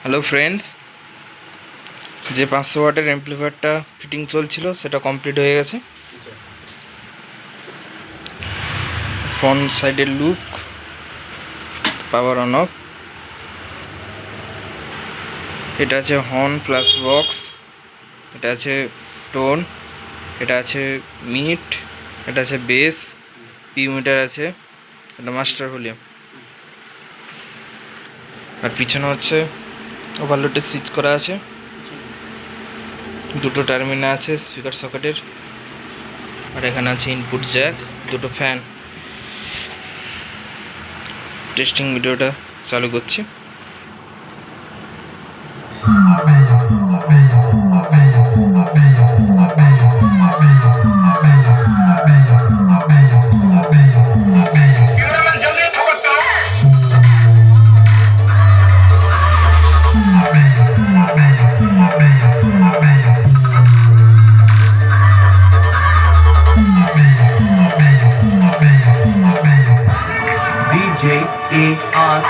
Hello friends, যে 500 ওয়াটের অ্যাম্প্লিফায়ারটা fitting চলছিল সেটা কমপ্লিট হয়ে গেছে। ফ্রন্ট সাইডের লুক, পাওয়ার অন অফ, এটা আছে হর্ন প্লাস বক্স, এটা আছে টোন, এটা আছে মিট, এটা আছে বেস, পি মিটার আছে, এটা মাস্টার ভলিউম। আর পিছনে হচ্ছে ওভারলোডে সুইচ করা আছে, দুটো টার্মিনাল আছে স্পিকার সকেটের, আর এখানে আছে ইনপুট জ্যাক, দুটো ফ্যান। টেস্টিং ভিডিওটা চালু করছি। DJ AR